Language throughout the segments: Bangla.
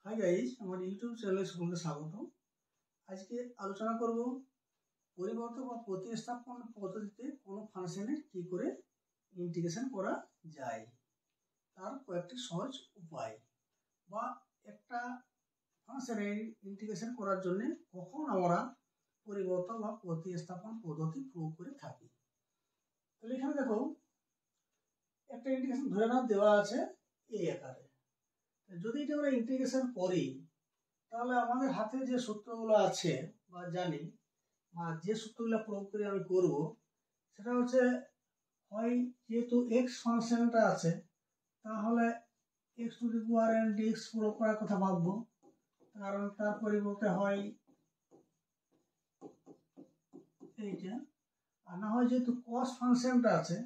হাই গাইজ, আমার ইউটিউব চ্যানেলে সকলকে স্বাগত। আজকে আলোচনা করব পরিবর্তক বা প্রতিস্থাপন পদ্ধতিতে কোনো ফাংশনের কি করে ইন্টিগ্রেশন করা যায়, তার কয়েকটি সহজ উপায়। বা একটা ফাংশনের ইন্টিগ্রেশন করার জন্য কখন আমরা পরিবর্তক বা প্রতিস্থাপন পদ্ধতি প্রয়োগ করে থাকি। তাহলে এখানে দেখো, একটা ইন্টিগ্রেশন ধরে নাও দেওয়া আছে এ আকারে। যদি এটা আমরা ইন্টিগ্রেশন করি তাহলে আমাদের হাতে যে সূত্রগুলো আছে বা জানি বা যে সূত্রগুলো প্রয়োগ করে আমি করব সেটা হচ্ছে, হয় যেহেতু এক্স ফাংশনটা আছে তাহলে x to the power n dx প্রয়োগ করার কথা ভাববো, কারণ তার পরিবর্তে হয় এইটা। আর না হয় যেহেতু কস ফাংশনটা আছে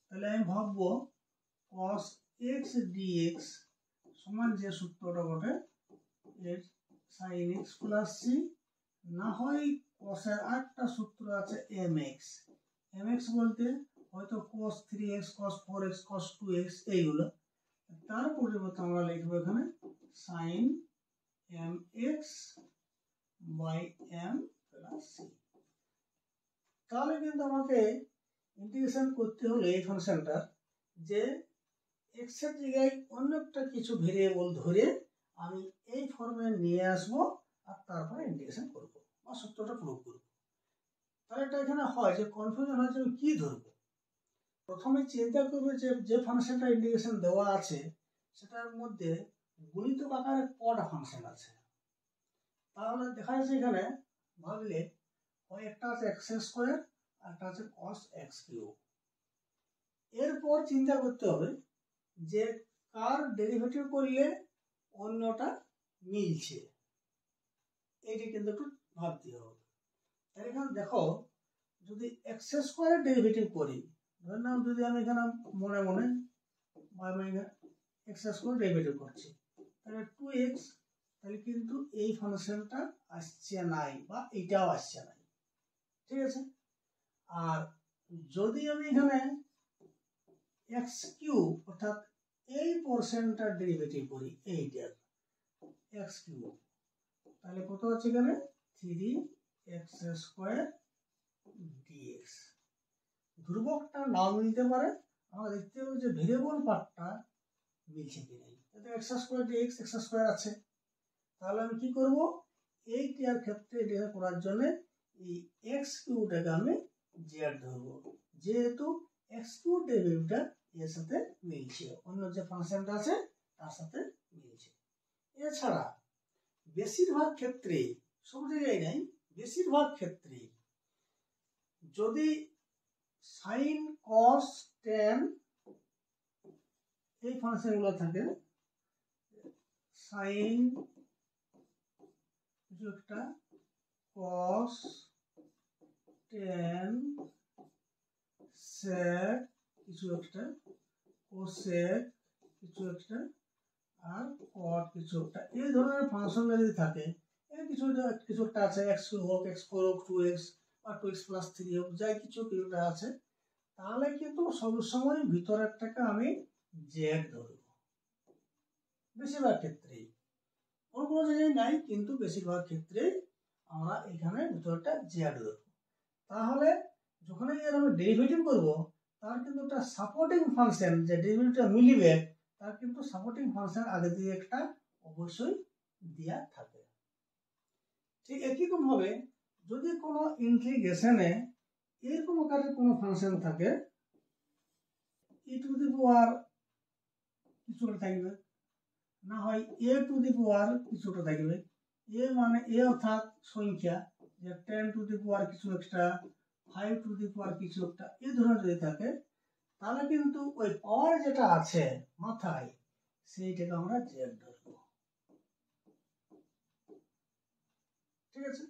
তাহলে আমি ভাববো কস এক্স ডিএক্স সমান যে সূত্রটা বটে এর সাইন এক্স প্লাস সি, না হয় কসের আরেকটা সূত্র আছে এম এক্স। এম এক্স বলতে হয়তো কস 3x, কস 4x, কস 2x এইগুলো। তার পরিবর্তে আমরা লিখবো এখানে sine m x by m plus c. তাহলে কিন্তু আমাকে ইন্টিগ্রেশন করতে হলে এই ফাংশনটা যে এক্স এর জায়গায় অন্য একটা কিছু ভেরিয়েবল ধরে আমি এই ফর্মে নিয়ে আসবো আর তারপরে ইন্টিগ্রেশন করব বা সূত্রটা প্রয়োগ করব। তাহলে এটা এখানে হয় যে কনফিউশন হয় যে আমি কি ধরবো। প্রথমে চিন্তা করবে যে যে ফাংশনটা ইন্টিগ্রেশন দেওয়া আছে সেটার মধ্যে গুণিতক আকারে কটা ফাংশন আছে। তাহলে দেখা যাচ্ছে এখানে ভাবলে হয় একটা আছে এক্স স্কোয়ার আর একটা আছে কস এক্স কিউব। এরপর চিন্তা করতে হবে যে কার ডেরিভেটিভ করলে অন্যটা মিলছে, এইটা কিন্তু একটু ভাবতে হবে। তাহলে এখানে দেখো, যদি এক্স স্কোয়ারের ডেরিভেটিভ করি, ধরে নাও যদি আমি এখানে মনে মনে এক্স স্কোয়ার ডেরিভেটিভ করছি তাহলে 2x, তাহলে কিন্তু এই ফাংশনটা আসছে নাই বা এইটাও আসছে নাই, ঠিক আছে। আর যদি আমি এখানে এক্স কিউব অর্থাৎ এই পোরশনটার ডেরিভেটিভ করি এইটার এক্স কিউব, তাহলে কত আছে এখানে 3x স্কোয়ার ডিএক্স। ধ্রুবকটা নাও মিলতে পারে, আমরা দেখতে হবে যে ভেরিয়েবল পার্টটা মিলছে কি নাই। তাহলে x square dx x square আছে, তাহলে আমি কি করব এইটার ক্ষেত্রে এটা করার জন্য এই এক্স কিউবটাকে আমি জেড ধরবো, যেহেতু এক্স কিউব ডেরিভেটিভটা এর সাথে মিলছে, অন্য যে ফাংশনটা আছে তার সাথে মিলছে। এছাড়া বেশিরভাগ ক্ষেত্রে, সব জায়গায় নাই, বেশিরভাগ ক্ষেত্রে যদি সাইন কস ট্যান এই ফাংশনগুলো থাকে, সাইন কিছু একটা, কস ট্যান, সেক কিছু একটা, কোসেক কিছু একটা, আর কট কিছু একটা, এই ধরনের ফাংশন যদি থাকে, কিছু একটা আছে এক্স কিউব হোক, এক্স ফোর হোক, 2x বা 2x প্লাস 3 হোক, যাই কিছুটা আছে, তাহলে কিন্তু সবসময় ভিতরেরটাকে আমি জেড ধরব বেশিরভাগ ক্ষেত্রেই। কোনো জায়গায় নাই, কিন্তু বেশিরভাগ ক্ষেত্রে আমরা এখানে ভিতরটা জেড ধরব। তাহলে যখন এর আমি ডেরিভেটিভ করব তার কিন্তু একটা সাপোর্টিং ফাংশন যে ডেরিভেটিভটা মিলিবে তার কিন্তু সাপোর্টিং ফাংশন আগে দিয়ে একটা অবশ্যই দেয়া থাকে। ঠিক একই রকম ভাবে যদি কোনো ইন্টিগ্রেশনে এরকম আকারের কোনো ফাংশন থাকে, ই টু দি পাওয়ার কিছুটা থাকবে, না হয় এ টু দি পাওয়ার কিছুটা থাকবে। এ মানে এ অর্থাৎ সংখ্যা, যে 10 টু দি পাওয়ার কিছু একটা, 5 টু দি পাওয়ার কিছু একটা, এই ধরনের যদি থাকে তাহলে কিন্তু ওই পাওয়ার যেটা আছে মাথায় সেইটাকে আমরা জেড ধরবো, ঠিক আছে।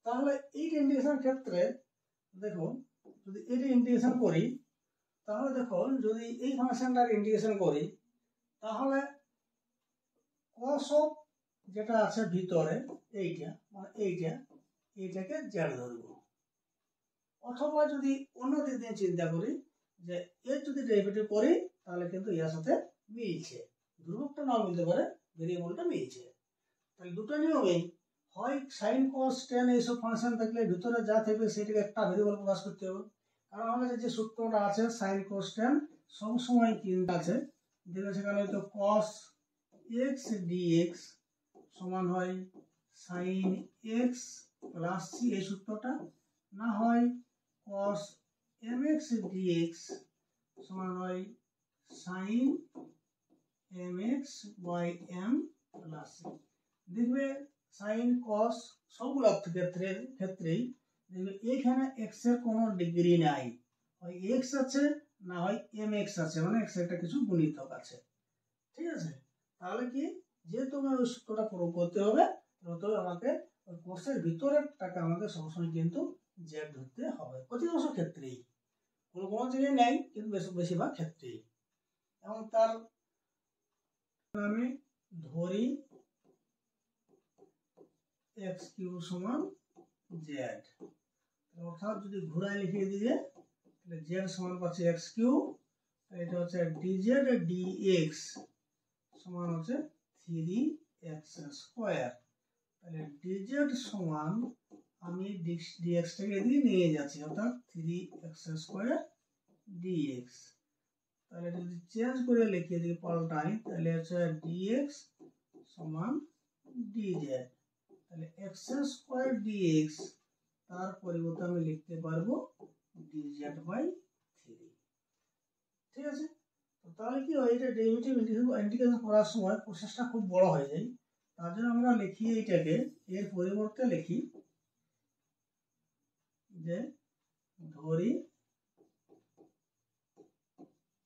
তাহলে এই ইন্টিগ্রেশন ক্ষেত্রে দেখো, যদি এটা ইন্টিগ্রেশন করি তাহলে দেখো, যদি এই ফাংশনটার ইন্টিগ্রেশন করি তাহলে cos অফ যেটা আছে ভিতরে এইটা, মানে এইটাকে জেড ধরবো। অথবা যদি অন্য দিক দিয়ে চিন্তা করি যে এর যদি ডেরিভেটিভ করি তাহলে কিন্তু এর সাথে মিলছে, ধ্রুবকটা নাও মিলতে পারে, ভেরিয়েবলটা মিলছে। তাহলে দুটো নিয়মেই হয় সাইন কস টেন এইসব ফাংশন থাকলে ভিতরে যা থাকবে সেটাকে একটা ভেরিয়েবল প্রকাশ করতে হবে। কারণ আমাদের যে সূত্রটা আছে সাইন কস টেন সবসময় কিন্তু আছে, যেটা সেখানে হয়তো কস এক্স ডিএক্স সমান হয় সাইন এক্স প্লাস সি, এই সূত্রটা না হয় কস এম এক্স ডিএক্স সমান হয় sine m x by m plus c. দেখবে সাইন কস সবগুলো ক্ষেত্রেই দেখবে এইখানে এক্স এর কোনো ডিগ্রি নাই, হয় এক্স আছে না হয় এম এক্স আছে, মানে এক্স একটা কিছু গুণিতক আছে। ঠিক আছে, তাহলে কি যেহেতু আমার ওই সূত্রটা প্রয়োগ করতে হবে, তবে আমাকে ওই কোর্সের ভিতরের টাকা আমাকে সবসময় কিন্তু জেড ধরতে হবে, অধিকাংশ ক্ষেত্রেই, কোনো কোনো জায়গায় নেই কিন্তু বেশিরভাগ ক্ষেত্রেই। এবং তার আমি ধরি এক্স কিউ সমান জেড, অর্থাৎ যদি ঘুরায় লিখে দিয়ে তাহলে জেড সমান পাচ্ছে এক্স কিউ, এটা হচ্ছে ডিজেড ডিএক্স সমান হচ্ছে 3x স্কয়ার। তাহলে ডিজেড সমান আমি ডিএক্স টাকে দিয়ে নিয়ে যাচ্ছি, অর্থাৎ 3x স্কয়ার ডিএক্স। তাহলে যদি চেঞ্জ করে লিখে দিই পাল্টাই, তাহলে হচ্ছে ডিএক্স সমান ডিজেড। তাহলে এক্স স্কয়ার ডিএক্স তার পরিবর্তে আমি লিখতে পারবো ডিজেড বাই 3। ঠিক আছে, তাহলে কি হয়, এটা ডেরিভেটিভ ইন্টিগ্রেশন করার সময় প্রসেসটা খুব বড় হয়ে যায়। তার জন্য আমরা লিখি এইটাকে, এর পরিবর্তে লিখি যে ধরি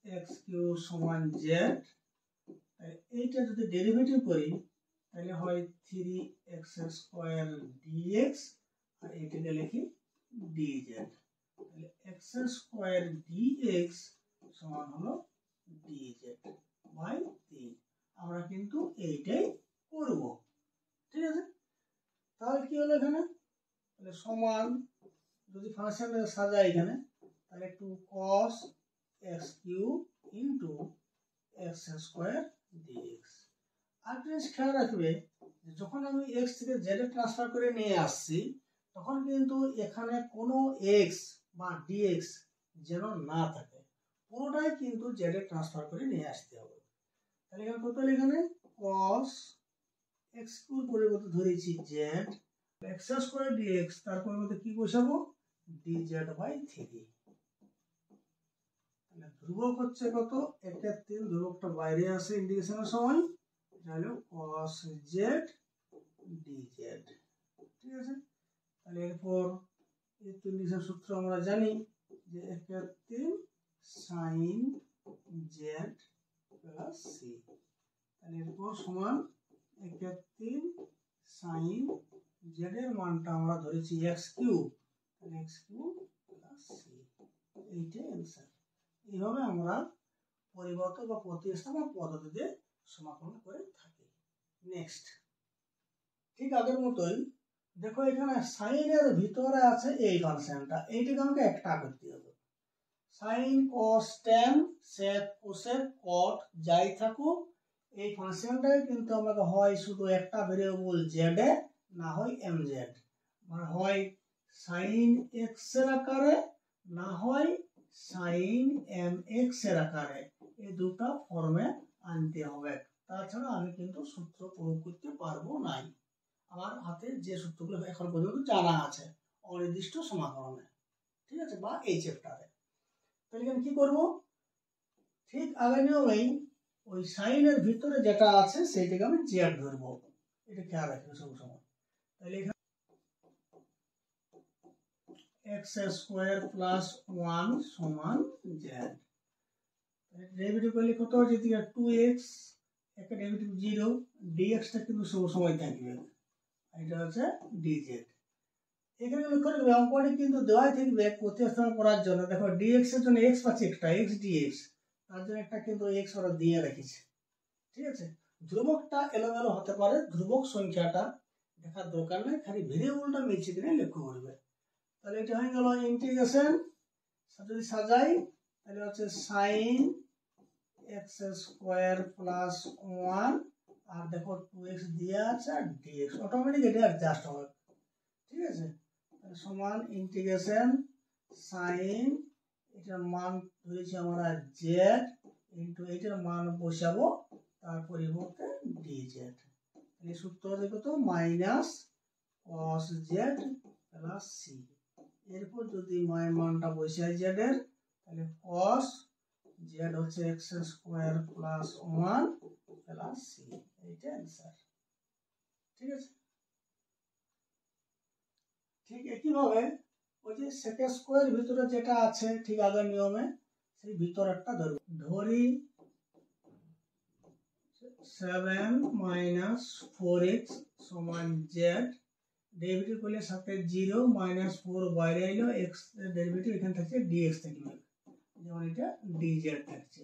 এক্স কিউ সমান জেড, এইটা যদি ডেরিভেটিভ করি তাহলে হয় 3x স্কয়ার ডিএক্স, আর এটাকে লিখি ডিজেড। তাহলে এক্স স্কয়ার ডিএক্স সমান হলো ডিজেড বাই 3। আমরা কিন্তু এইটাই করব। ঠিক আছে, তাহলে কি হলো এখানে, তাহলে সমান যদি ফাংশনটা সাজাই এখানে, তাহলে একটু cos x cube into x square dx. আর জিনিস খেয়াল রাখবে, যখন আমি x থেকে z এ ট্রান্সফার করে নিয়ে আসছি, তখন কিন্তু এখানে কোনো x বা dx যেন না থাকে, পুরোটাই কিন্তু z এ ট্রান্সফার করে নিয়ে আসতে হবে। তাহলে এখানে টোটাল এখানে cos x কিউব পরিবর্তে ধরেছি z, এক্স স্কয়ার ডিএক্স তার পরিবর্তে কি বসাবো ডিজেড বাই 3। তাহলে ধ্রুবক হচ্ছে কত, 1 এর 3, ধ্রুবকটা বাইরে আসে ইন্টিগ্রেশনের সময়, এটা হলো cos z dz। ঠিক আছে, তাহলে এরপর এই ইন্টিগ্রেশন সূত্র আমরা জানি যে 1 এর 3 sin z প্লাস c। তাহলে এরপর সমান 1 এর 3 sin z এর মানটা আমরা ধরেছি x কিউব, তাহলে x কিউব প্লাস c, এইটাই অ্যান্সার। এইভাবে আমরা পরিবর্তন বা প্রতিস্থাপন পদ্ধতিতে সমাকলন করে থাকি। নেক্সট, ঠিক আগের মতোই দেখো এখানে সাইনের ভিতরে আছে এই ফাংশনটা, এইটাকে আমাকে একটা করতে হবে। Sine cos tan sec cosec cot যাই থাকুক, এই ফাংশনটাই কিন্তু আমাকে হয় শুধু একটা ভেরিয়েবল জেড এ, না হয় এম জেড, মানে হয় সাইন এক্স এর আকারে না হয় সাইন এম এক্স এর আকারে, এই দুটো ফর্মে আনতে হবে। তাছাড়া আমি কিন্তু সূত্র প্রয়োগ করতে পারবো না, আমার হাতে যে সূত্রগুলো এখন পর্যন্ত জানা আছে অনির্দিষ্ট সমাকলনে। ঠিক আছে, বা এই চ্যাপ্টারে। তাহলে এখানে কি করব, ঠিক আগের নিয়মেই ওই সাইনের ভিতরে যেটা আছে সেইটাকে আমি জেড ধরবো, এটা খেয়াল রাখবে সবসময়। তাহলে এখানে এক্স স্কয়ার প্লাস 1 সমান জেড, ডেরিভেটিভ করলে কত হচ্ছে 2x, একটা ডেরিভেটিভ 0, dx টা কিন্তু সবসময় থাকবে, এটা হচ্ছে dz। এখানে লক্ষ্য রাখবে অঙ্কটি কিন্তু দেওয়াই থাকবে প্রতিস্থাপন করার জন্য। দেখো dx এর জন্য x পাচ্ছি একটা x dx, তার জন্য একটা কিন্তু x ওরা দিয়ে রেখেছে। ঠিক আছে, ধ্রুবকটা এলোমেলো হতে পারে, ধ্রুবক সংখ্যাটা দেখার দরকার নেই, খালি ভেরিয়েবলটা মিলছে কিনা লক্ষ্য করবে। তাহলে এটা হয়ে গেল ইন্টিগ্রেশন, যদি সাজাই তাহলে হচ্ছে সাইন এক্স স্কয়ার প্লাস 1, আর দেখো দেওয়া আছে আর ডিএক্স অটোমেটিক এটা অ্যাডজাস্ট হবে, ঠিক আছে। সমান ইন্টিগ্রেশন সাইন এটার মান ধরেছি আমরা জেড ইন্টু এটার মান বসাবো তার পরিবর্তে ডিজেড, তাহলে সূত্র হবে কত minus cos z plus c. এরপর যদি মানটা বসাই জেড এর তাহলে কস জেড হচ্ছে x square plus 1 plus c, এইটা অ্যান্সার, ঠিক আছে। ঠিক একইভাবে ওই যে সেক স্কোয়ার ভিতরে যেটা আছে ঠিক আগের নিয়মে সেই ভিতরেরটা ধরি 7 মাইনাস 4x সমান জেড, ডেরিভেটিভ করলে সাথে 0 মাইনাস 4 বাইরে এলো, এক্স ডেরিভেটিভ এখানে থাকছে ডিএক্স থাকবে, যেমন এটা ডিজেড থাকছে,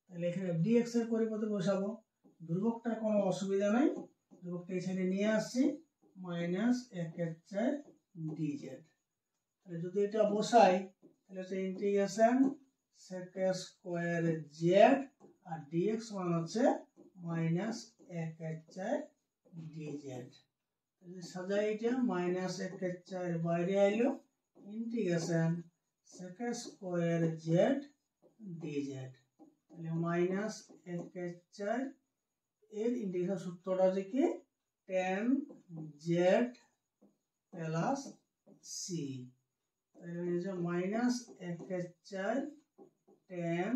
তাহলে এখানে ডিএক্স এর পরিবর্তে বসাবো, ধ্রুবকটার কোনো অসুবিধা নাই, ধ্রুবকটা এই সাইডে নিয়ে আসছি মাইনাস 1/4 ডিজেড। তাহলে যদি এটা বসাই তাহলে হচ্ছে ইন্টিগ্রেশন সেক স্কোয়ার জেড আর ডিএক্স মান হচ্ছে মাইনাস 1/4 ডিজেড। সাজাই এটা মাইনাস 1/4 বাইরে আইলো integration sec square z dz, তাহলে মাইনাস 1/4 এর ইন্টিগ্রেশন সূত্রটা হচ্ছে কি tan জেড প্লাস সি, তাহলে মাইনাস 1/4 tan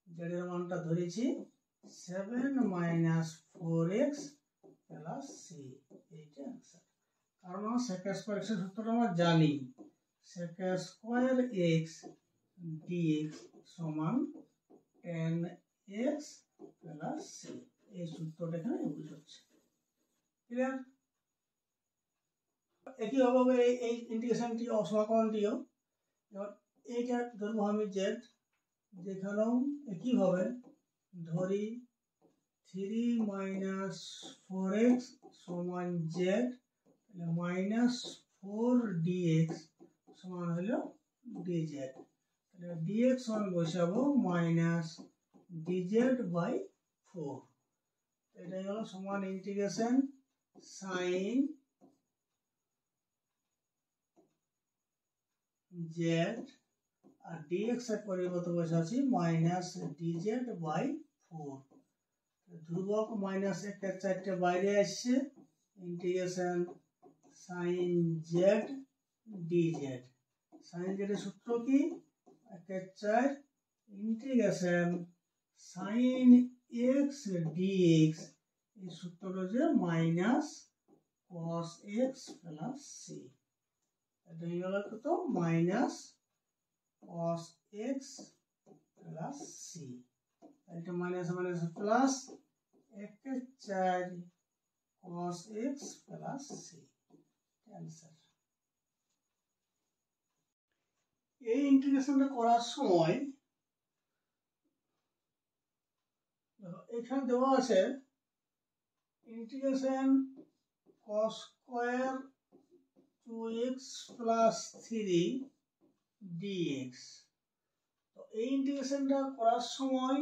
জেড এর মানটা ধরেছি 7 মাইনাস 4x প্লাস সি, এইটা অ্যান্সার। কারণ আমরা সেক স্কোয়ার এক্স এর সূত্রটা আমরা জানি, সেক স্কোয়ার এক্স ডিএক্স সমান tan x প্লাস সি, এই সূত্রটা এখানে ইউজ হচ্ছে, ক্লিয়ার। একইভাবে এই ইন্টিগ্রেশনটি অসমাকলনটিও এইটা ধরবো আমি জেড, যেখানেও একইভাবে ধরি 3 মাইনাস 4x সমান জেড, মাইনাস 4 ডিএক্স সমান হলো ডিজেড, তাহলে ডিএক্স মান বসাবো মাইনাস ডিজেড বাই 4, এটাই হলো সমান ইন্টিগ্রেশন সাইন জেড আর ডিএক্স এর পরিবর্তে বসাচ্ছি মাইনাস ডিজেড বাই 4, ধ্রুবক মাইনাস 1/4 বাইরে আসছে integration sine z dz, sine z এর সূত্র কি 1/4 ইন্টিগ্রেশন সাইন এক্স ডিএক্স, এই সূত্রটা হচ্ছে minus cos x plus c, এটা হলো কত minus cos x plus c, এটা minus minus plus 1/4 cos x plus c, answer. এই ইন্টিগ্রেশনটা করার সময় এখানে দেওয়া আছে integration cos square 2x plus 3 dx, তো এই ইন্টিগ্রেশনটা করার সময়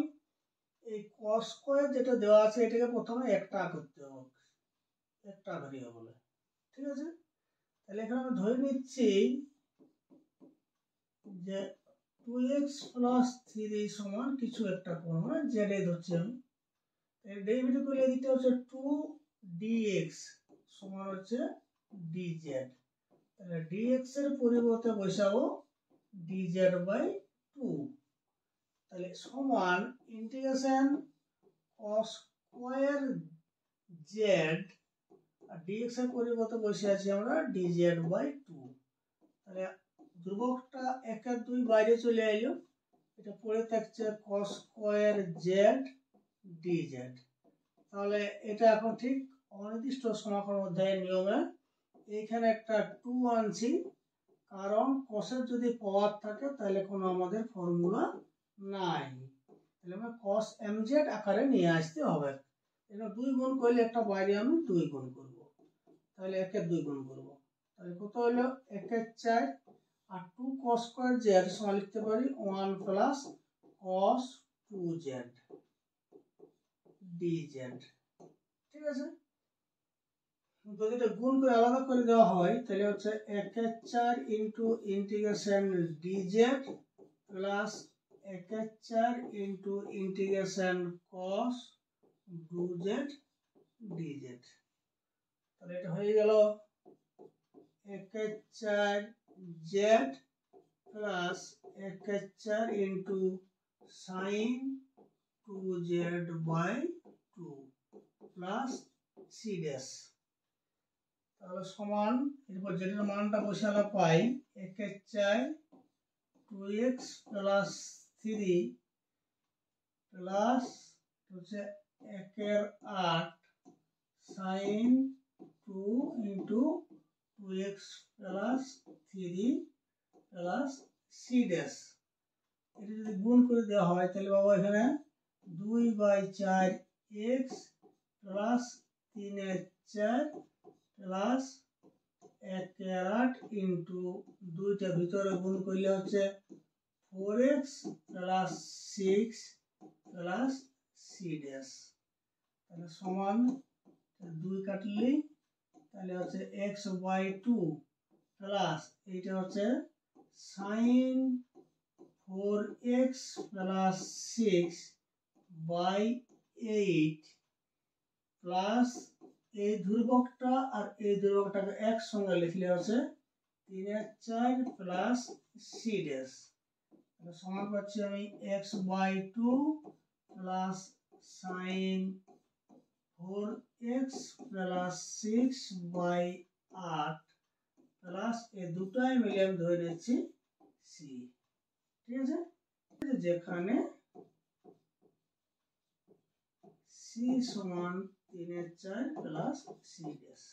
এই cos স্কয়ার যেটা দেওয়া আছে এটাকে প্রথমে একটা করতে হবে, একটা ভেরিয়েবলে, ঠিক আছে। তাহলে এখানে আমি ধরে নিচ্ছি যে 2x প্লাস 3 সমান কিছু একটা কোণ, মানে জেড ধরছি আমি, ডেরিভেটিভ করলে এদিকটা হচ্ছে 2dx সমান হচ্ছে dz, তাহলে dx এর পরিবর্তে বসাবো dz বাই 2, তাহলে সমান ইন্টিগ্রেশন cos স্কয়ার z আর dx এর পরিবর্তে বসে আছি আমরা dz বাই 2, তাহলে ধ্রুবকটা 1 আর 2 বাইরে চলে এলো, এটা পড়ে থাকছে cos স্কয়ার z dz, তাহলে এটা এখন ঠিক অনির্দিষ্ট সমাকলন অধ্যায়ের নিয়মে এখানে একটা 2 আনছি, কারণ cos-এর যদি পাওয়ার থাকে তাহলে কোনো আমাদের ফর্মুলা নাই, তাহলে আমরা cos mz আকারে নিয়ে আসতে হবে, এটা 2 গুণ করলে একটা বাইরে আমি 2 গুণ করব, তাহলে 1 এর 2 গুণ করব, তাহলে কত হলো 1/4 আর 2 cos স্কয়ার z সমান লিখতে পারি 1 প্লাস cos 2z dz, ঠিক আছে। যদি এটা গুণ করে আলাদা করে দেওয়া হয় তাহলে হচ্ছে 1/4 into integration dz plus 1/4 into integration cos 2z dz. তাহলে এটা হয়ে গেল 1/4 z plus 1/4 into sine 2z by 2 plus c dash. তাহলে সমান এরপর যেটার মানটা বসালে পাই 1/4 2x প্লাস 3 প্লাস হচ্ছে 1/8 sine 2 into 2x plus 3 plus c dash. এটা যদি গুণ করে দেওয়া হয় তাহলে বাবা এখানে 2/4x প্লাস 3/4 প্লাস 1/8 ইন্টু 2টা ভিতরে গুণ করলে হচ্ছে 4x plus 6 plus c dash. তাহলে সমান 2 কাটলেই তাহলে হচ্ছে x/2 প্লাস এইটা হচ্ছে সাইন 4x প্লাস 6/8 প্লাস এই ধ্রুবকটা আর এই ধ্রুবকটাকে একসঙ্গে লিখলে হচ্ছে 3/4 প্লাস সি ড্যাশ। তাহলে সমান পাচ্ছি আমি x/2 plus sign 4x plus 6/8 plus এই দুটাই মিলে আমি ধরে নিচ্ছি সি। ঠিক আছে, যেখানে সি সমান 3/4 প্লাস সি ড্যাশ।